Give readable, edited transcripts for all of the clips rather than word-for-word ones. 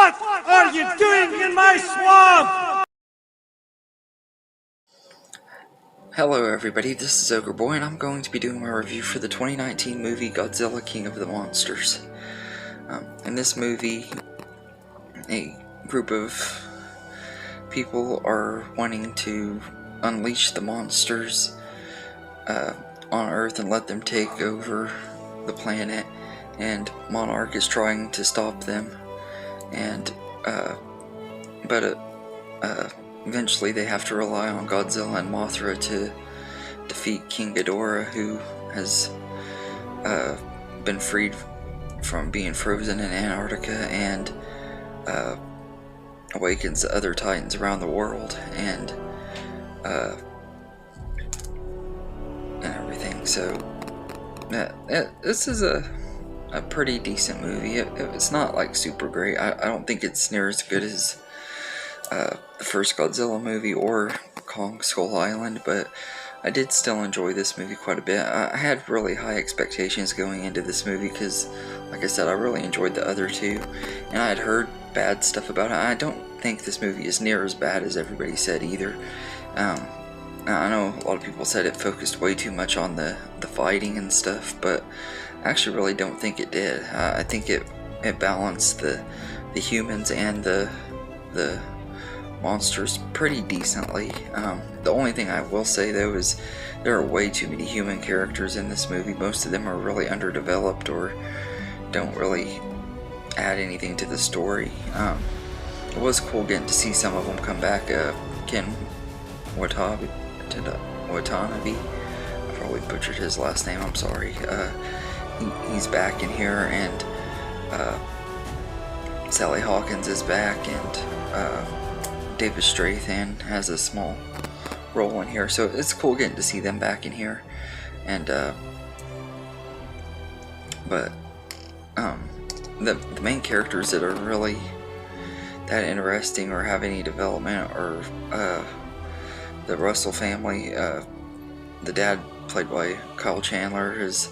What are you doing in my swamp? Hello everybody, this is Ogre Boy, and I'm going to be doing my review for the 2019 movie Godzilla King of the Monsters. In this movie, a group of people are wanting to unleash the monsters on Earth and let them take over the planet, and Monarch is trying to stop them, and but eventually they have to rely on Godzilla and Mothra to defeat King Ghidorah, who has been freed from being frozen in Antarctica and awakens the other titans around the world and everything. So this is a pretty decent movie. It's not like super great. I don't think it's near as good as the first Godzilla movie or Kong Skull Island, but I did still enjoy this movie quite a bit. I had really high expectations going into this movie because, like I said, I really enjoyed the other two, and I had heard bad stuff about it. I don't think this movie is near as bad as everybody said either. I know a lot of people said it focused way too much on the fighting and stuff, but I actually really don't think it did. I think it balanced the humans and the monsters pretty decently. The only thing I will say though is there are way too many human characters in this movie. Most of them are really underdeveloped or don't really add anything to the story. It was cool getting to see some of them come back. Ken Watanabe, I probably butchered his last name, I'm sorry. He's back in here, and Sally Hawkins is back, and David Strathairn has a small role in here, so it's cool getting to see them back in here. And but the main characters that are really that interesting or have any development are the Russell family. The dad, played by Kyle Chandler, has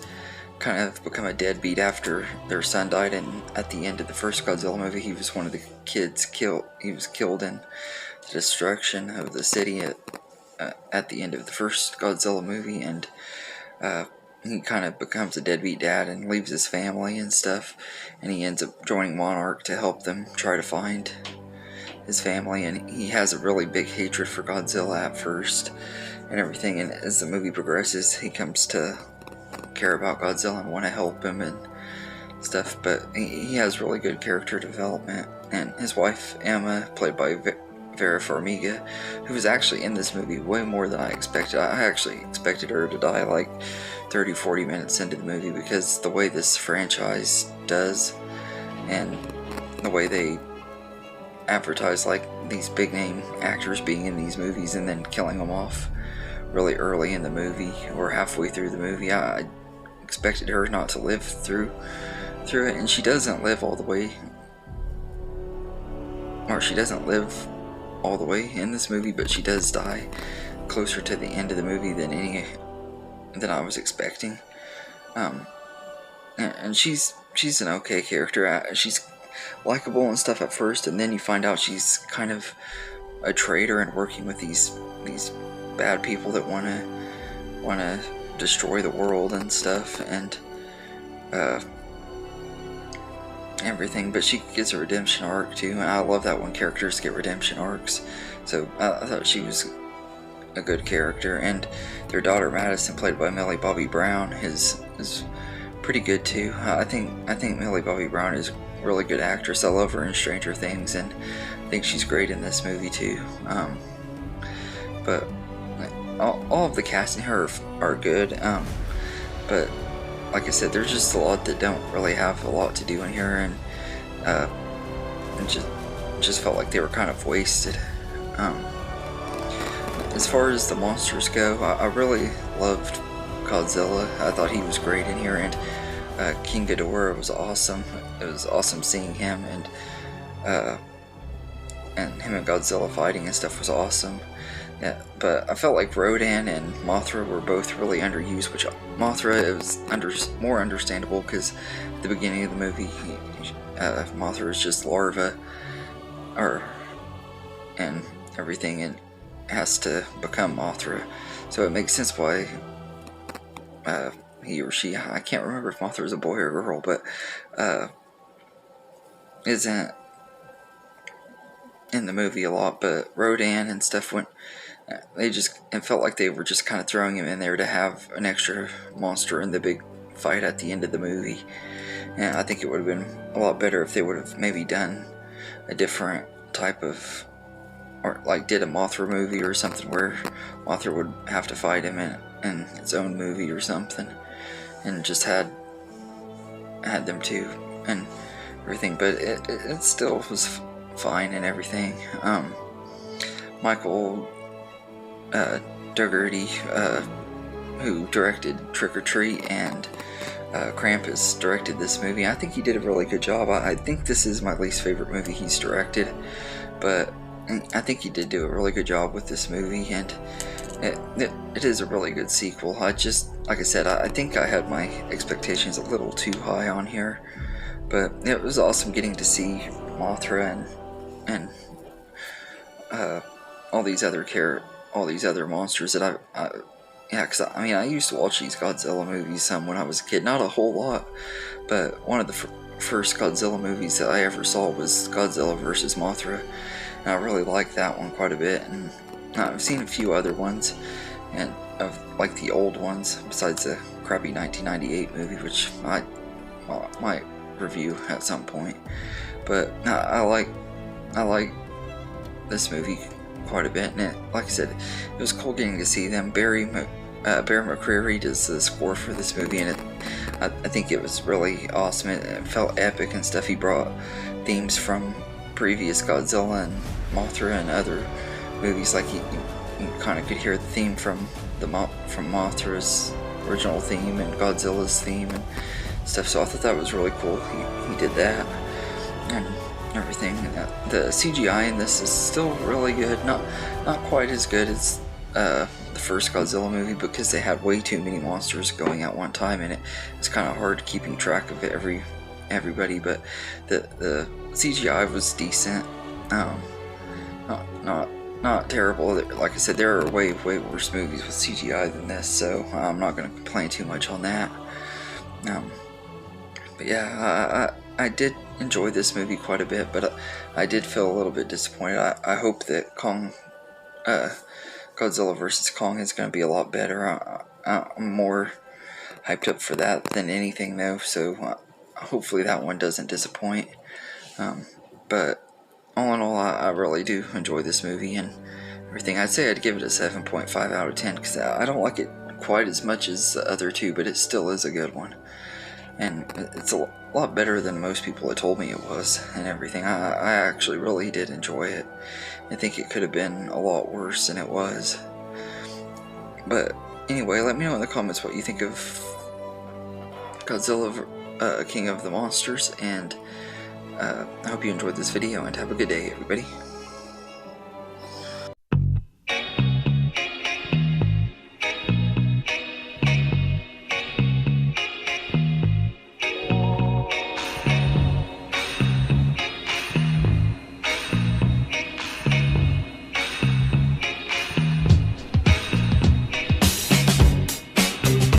kind of become a deadbeat after their son died, and at the end of the first Godzilla movie he was one of the kids killed. He was killed in the destruction of the city at the end of the first Godzilla movie, and he kind of becomes a deadbeat dad and leaves his family and stuff, and he ends up joining Monarch to help them try to find his family. And he has a really big hatred for Godzilla at first and everything, and as the movie progresses he comes to care about Godzilla and want to help him and stuff. But he has really good character development, and his wife Emma, played by Vera Farmiga, who was actually in this movie way more than I expected. I actually expected her to die like 30-40 minutes into the movie, because the way this franchise does and the way they advertise like these big name actors being in these movies and then killing them off really early in the movie or halfway through the movie. I expected her not to live through it, and she doesn't live all the way, or she doesn't live all the way in this movie, but she does die closer to the end of the movie than I was expecting. And she's an okay character. She's likable and stuff at first, and then you find out she's kind of a traitor and working with these bad people that want to destroy the world and stuff, and everything. But she gets a redemption arc too, and I love that when characters get redemption arcs. So I thought she was a good character, and their daughter Madison, played by Millie Bobby Brown, is pretty good too. I think Millie Bobby Brown is a really good actress. I love her in Stranger Things, and I think she's great in this movie too. But all of the cast in here are good, but like I said, there's just a lot that don't really have a lot to do in here, and just felt like they were kind of wasted. As far as the monsters go, I really loved Godzilla. I thought he was great in here, and King Ghidorah was awesome. It was awesome seeing him, and him and Godzilla fighting and stuff was awesome. Yeah, but I felt like Rodan and Mothra were both really underused, which Mothra is more understandable because at the beginning of the movie Mothra is just larva, and everything, and has to become Mothra. So it makes sense why he or she, I can't remember if Mothra is a boy or a girl, but isn't in the movie a lot. But Rodan and stuff it felt like they were just kind of throwing him in there to have an extra monster in the big fight at the end of the movie. And I think it would have been a lot better if they would have maybe done a different type of, or like did a Mothra movie or something where Mothra would have to fight him in its own movie or something, and just had them two and everything. But it still was fine and everything. Michael Dougherty, who directed Trick or Treat and Krampus, directed this movie. I think he did a really good job. I think this is my least favorite movie he's directed, but I think he did do a really good job with this movie, and it is a really good sequel. Like I said, I think I had my expectations a little too high on here, but it was awesome getting to see Mothra and all these other monsters that because I used to watch these Godzilla movies some when I was a kid, not a whole lot, but one of the first Godzilla movies that I ever saw was Godzilla vs. Mothra, and I really liked that one quite a bit. And I've seen a few other ones, and of like the old ones, besides the crappy 1998 movie, which I might review at some point. But I like this movie quite a bit, and like I said, it was cool getting to see them. Bear McCreary does the score for this movie, and I think it was really awesome. It felt epic and stuff. He brought themes from previous Godzilla and Mothra and other movies. Like you kind of could hear the theme from Mothra's original theme and Godzilla's theme and stuff. So I thought that was really cool. He did that and everything. The CGI in this is still really good. Not quite as good as the first Godzilla movie, because they had way too many monsters going at one time, and it's kind of hard keeping track of everybody. But the CGI was decent. Not terrible. Like I said, there are way worse movies with CGI than this, so I'm not going to complain too much on that. But yeah, I did enjoy this movie quite a bit, but I did feel a little bit disappointed. I hope that Godzilla vs. Kong is going to be a lot better. I'm more hyped up for that than anything, though, so hopefully that one doesn't disappoint. But all in all, I really do enjoy this movie and everything. I'd say I'd give it a 7.5 out of 10, because I don't like it quite as much as the other two, but it still is a good one. And it's a lot better than most people had told me it was and everything. I actually really did enjoy it. I think it could have been a lot worse than it was. But anyway, let me know in the comments what you think of Godzilla King of the Monsters, and I hope you enjoyed this video, and have a good day, everybody.